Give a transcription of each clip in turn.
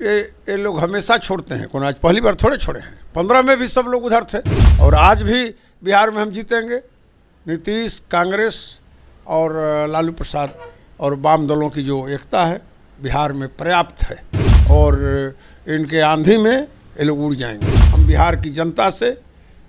ये लोग हमेशा छोड़ते हैं, कौन आज पहली बार थोड़े छोड़े हैं। 15 में भी सब लोग उधर थे और आज भी बिहार में हम जीतेंगे। नीतीश, कांग्रेस और लालू प्रसाद और वाम दलों की जो एकता है बिहार में पर्याप्त है और इनके आंधी में ये लोग उड़ जाएंगे। हम बिहार की जनता से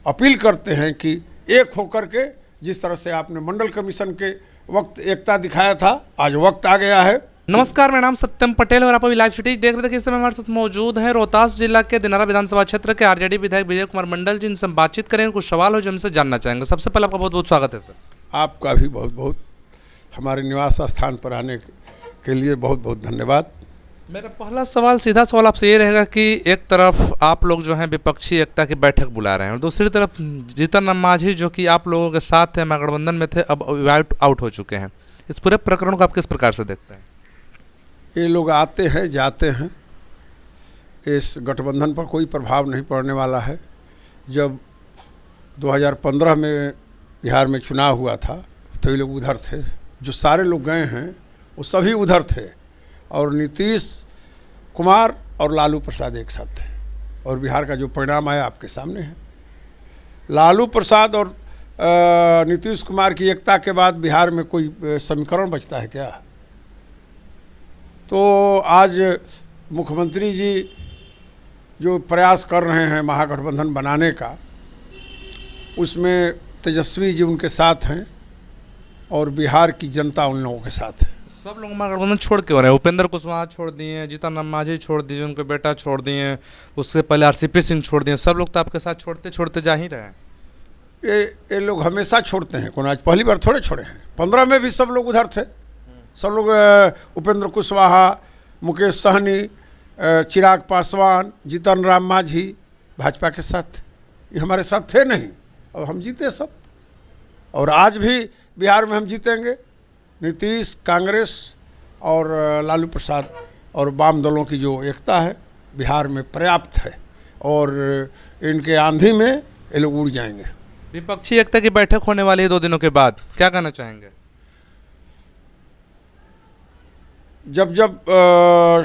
अपील करते हैं कि एक होकर के, जिस तरह से आपने मंडल कमीशन के वक्त एकता दिखाया था, आज वक्त आ गया है। नमस्कार, मेरा नाम सत्यम पटेल और आप अभी लाइव सिटी देख रहे थे। इस समय हमारे साथ मौजूद हैं रोहतास जिला के दिनारा विधानसभा क्षेत्र के आरजेडी विधायक विजय कुमार मंडल जी। इनसे हम बातचीत करेंगे, कुछ सवाल हो जो हमसे जानना चाहेंगे। सबसे पहले आपका बहुत बहुत स्वागत है सर। आपका भी बहुत बहुत हमारे निवास स्थान पर आने के लिए बहुत बहुत धन्यवाद। मेरा पहला सवाल, सीधा सवाल आपसे ये रहेगा कि एक तरफ आप लोग जो हैं विपक्षी एकता की बैठक बुला रहे हैं और दूसरी तरफ जीतन राम मांझी जो कि आप लोगों के साथ थे, महागठबंधन में थे, अब आउट हो चुके हैं। इस पूरे प्रकरण को आप किस प्रकार से देखते हैं? ये लोग आते हैं जाते हैं, इस गठबंधन पर कोई प्रभाव नहीं पड़ने वाला है। जब 2015 में बिहार में चुनाव हुआ था तो ये लोग उधर थे, जो सारे लोग गए हैं वो सभी उधर थे और नीतीश कुमार और लालू प्रसाद एक साथ थे और बिहार का जो परिणाम आया आपके सामने है। लालू प्रसाद और नीतीश कुमार की एकता के बाद बिहार में कोई समीकरण बचता है क्या? तो आज मुख्यमंत्री जी जो प्रयास कर रहे हैं महागठबंधन बनाने का, उसमें तेजस्वी जी उनके साथ हैं और बिहार की जनता उन लोगों के साथ है। सब लोग महागठबंधन छोड़ के हो रहे हैं। उपेंद्र कुशवाहा छोड़ दिए, जीतन राम मांझी छोड़ दिए, उनके बेटा छोड़ दिए, उससे पहले आरसीपी सिंह छोड़ दिए। सब लोग तो आपके साथ छोड़ते छोड़ते जा ही रहे हैं। ये लोग हमेशा छोड़ते हैं, कौन आज पहली बार थोड़े छोड़े हैं। 15 में भी सब लोग उधर थे। सब लोग उपेंद्र कुशवाहा, मुकेश सहनी, चिराग पासवान, जीतन राम मांझी भाजपा के साथ थे। ये हमारे साथ थे नहीं और हम जीते सब और आज भी बिहार में हम जीतेंगे। नीतीश, कांग्रेस और लालू प्रसाद और वाम दलों की जो एकता है बिहार में पर्याप्त है और इनके आंधी में ये लोग उड़ जाएंगे। विपक्षी एकता की बैठक होने वाली है 2 दिनों के बाद, क्या कहना चाहेंगे? जब जब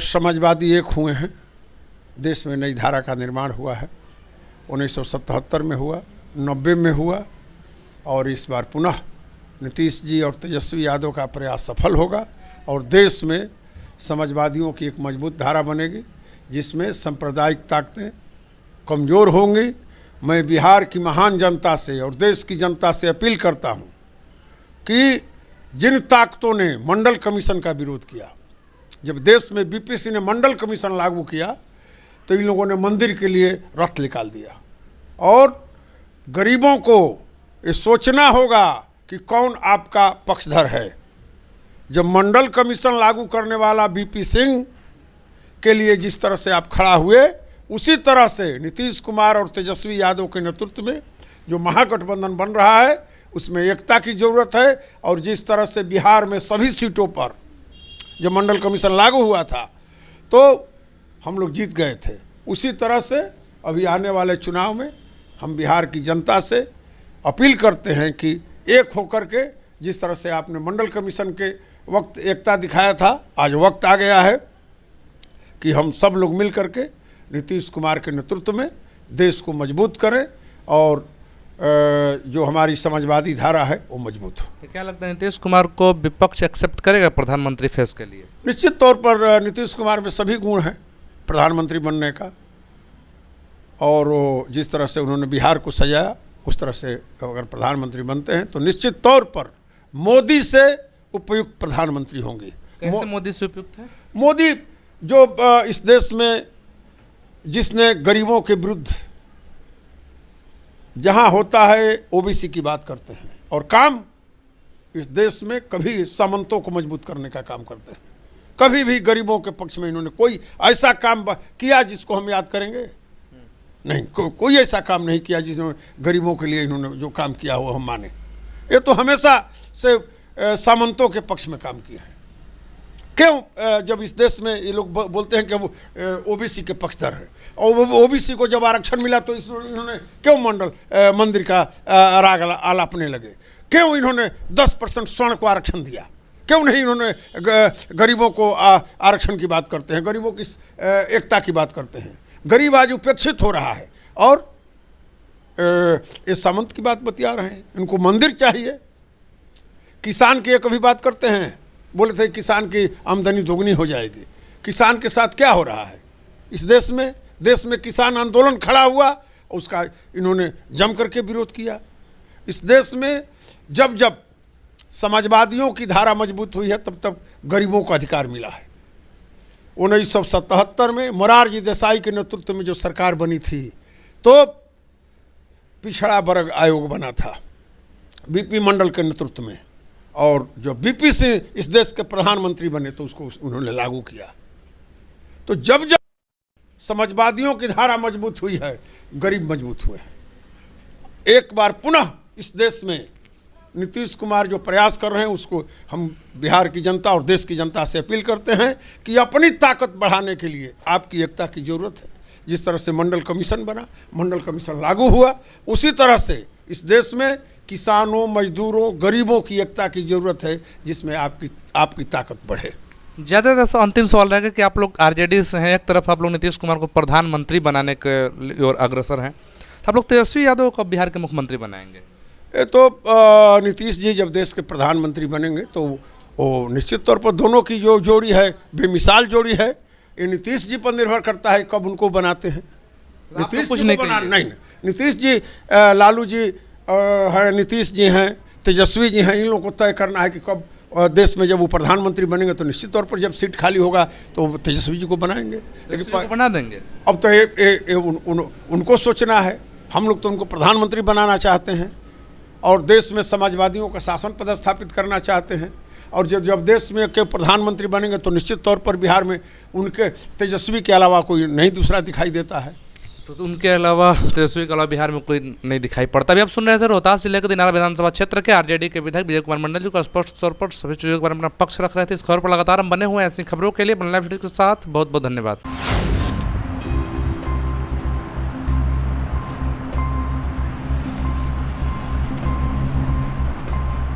समाजवादी एक हुए हैं, देश में नई धारा का निर्माण हुआ है। 1977 में हुआ, 90 में हुआ और इस बार पुनः नीतीश जी और तेजस्वी यादव का प्रयास सफल होगा और देश में समाजवादियों की एक मजबूत धारा बनेगी जिसमें सांप्रदायिक ताकतें कमज़ोर होंगी। मैं बिहार की महान जनता से और देश की जनता से अपील करता हूं कि जिन ताकतों ने मंडल कमीशन का विरोध किया, जब देश में बीपीसी ने मंडल कमीशन लागू किया तो इन लोगों ने मंदिर के लिए रथ निकाल दिया और गरीबों को ये सोचना होगा कि कौन आपका पक्षधर है। जब मंडल कमीशन लागू करने वाला बीपी सिंह के लिए जिस तरह से आप खड़ा हुए, उसी तरह से नीतीश कुमार और तेजस्वी यादव के नेतृत्व में जो महागठबंधन बन रहा है उसमें एकता की ज़रूरत है और जिस तरह से बिहार में सभी सीटों पर जब मंडल कमीशन लागू हुआ था तो हम लोग जीत गए थे, उसी तरह से अभी आने वाले चुनाव में हम बिहार की जनता से अपील करते हैं कि एक होकर के, जिस तरह से आपने मंडल कमीशन के वक्त एकता दिखाया था, आज वक्त आ गया है कि हम सब लोग मिल करके नीतीश कुमार के नेतृत्व में देश को मजबूत करें और जो हमारी समाजवादी धारा है वो मजबूत हो। तो क्या लगता है नीतीश कुमार को विपक्ष एक्सेप्ट करेगा प्रधानमंत्री फेस के लिए? निश्चित तौर पर नीतीश कुमार में सभी गुण हैं प्रधानमंत्री बनने का और वो जिस तरह से उन्होंने बिहार को सजाया उस तरह से अगर प्रधानमंत्री बनते हैं तो निश्चित तौर पर मोदी से उपयुक्त प्रधानमंत्री होंगे। कैसे मोदी से उपयुक्त है? मोदी जो इस देश में जिसने गरीबों के विरुद्ध जहां होता है ओबीसी की बात करते हैं और काम इस देश में कभी सामंतों को मजबूत करने का काम करते हैं। कभी भी गरीबों के पक्ष में इन्होंने कोई ऐसा काम किया जिसको हम याद करेंगे? नहीं, कोई ऐसा काम नहीं किया जिसमें गरीबों के लिए इन्होंने जो काम किया हो हम माने। ये तो हमेशा से सामंतों के पक्ष में काम किया है। क्यों? जब इस देश में ये लोग बोलते हैं कि वो ओबीसी के पक्षधर है और ओबीसी को जब आरक्षण मिला तो इन्होंने क्यों मंदिर का राग आलापने लगे? क्यों इन्होंने 10% स्वर्ण को आरक्षण दिया? क्यों नहीं इन्होंने गरीबों को आरक्षण की बात करते हैं, गरीबों की एकता की बात करते हैं। गरीब आज उपेक्षित हो रहा है और ये सामंत की बात बतिया रहे हैं। इनको मंदिर चाहिए। किसान की एक अभी बात करते हैं, बोले थे किसान की आमदनी दोगुनी हो जाएगी। किसान के साथ क्या हो रहा है इस देश में? देश में किसान आंदोलन खड़ा हुआ, उसका इन्होंने जम करके विरोध किया। इस देश में जब जब समाजवादियों की धारा मजबूत हुई है तब तब गरीबों को अधिकार मिला है। 1977 में मोरारजी देसाई के नेतृत्व में जो सरकार बनी थी तो पिछड़ा वर्ग आयोग बना था बीपी मंडल के नेतृत्व में, और जो बीपी से इस देश के प्रधानमंत्री बने तो उसको उन्होंने लागू किया। तो जब जब समाजवादियों की धारा मजबूत हुई है, गरीब मजबूत हुए हैं। एक बार पुनः इस देश में नीतीश कुमार जो प्रयास कर रहे हैं उसको हम बिहार की जनता और देश की जनता से अपील करते हैं कि अपनी ताकत बढ़ाने के लिए आपकी एकता की ज़रूरत है। जिस तरह से मंडल कमीशन बना, मंडल कमीशन लागू हुआ, उसी तरह से इस देश में किसानों, मजदूरों, गरीबों की एकता की ज़रूरत है, जिसमें आपकी ताकत बढ़े। ज़्यादातर से अंतिम सवाल रहेगा कि आप लोग आरजेडी से हैं, एक तरफ आप लोग नीतीश कुमार को प्रधानमंत्री बनाने के ओर अग्रसर हैं, तो आप लोग तेजस्वी यादव को बिहार के मुख्यमंत्री बनाएंगे? ये तो नीतीश जी जब देश के प्रधानमंत्री बनेंगे तो वो निश्चित तौर पर दोनों की जो जोड़ी है बेमिसाल जोड़ी है। ये नीतीश जी पर निर्भर करता है कब उनको बनाते हैं। नीतीश कुछ जी नहीं को नहीं, नीतीश जी, लालू जी है, नीतीश जी हैं, तेजस्वी जी हैं, इन लोगों को तय करना है कि कब देश में जब वो प्रधानमंत्री बनेंगे तो निश्चित तौर पर जब सीट खाली होगा तो तेजस्वी जी को बनाएंगे। लेकिन बना देंगे। अब तो उनको सोचना है। हम लोग तो उनको प्रधानमंत्री बनाना चाहते हैं और देश में समाजवादियों का शासन पदस्थापित करना चाहते हैं। और जब देश में के प्रधानमंत्री बनेंगे तो निश्चित तौर पर बिहार में उनके तेजस्वी के अलावा कोई नहीं दूसरा दिखाई देता है। तो उनके अलावा तेजस्वी के अलावा बिहार में कोई नहीं दिखाई पड़ता। अभी आप सुन रहे थे रोहतास जिले के दिनारा विधानसभा क्षेत्र के आरजेडी के विधायक विजय कुमार मंडल जी को स्पष्ट तौर पर सभी चीज़ों के बारे में अपना पक्ष रख रहे थे। इस खबर पर लगातार हम बने हुए हैं। ऐसी खबरों के लिए बनला वीडियो के साथ बहुत बहुत धन्यवाद।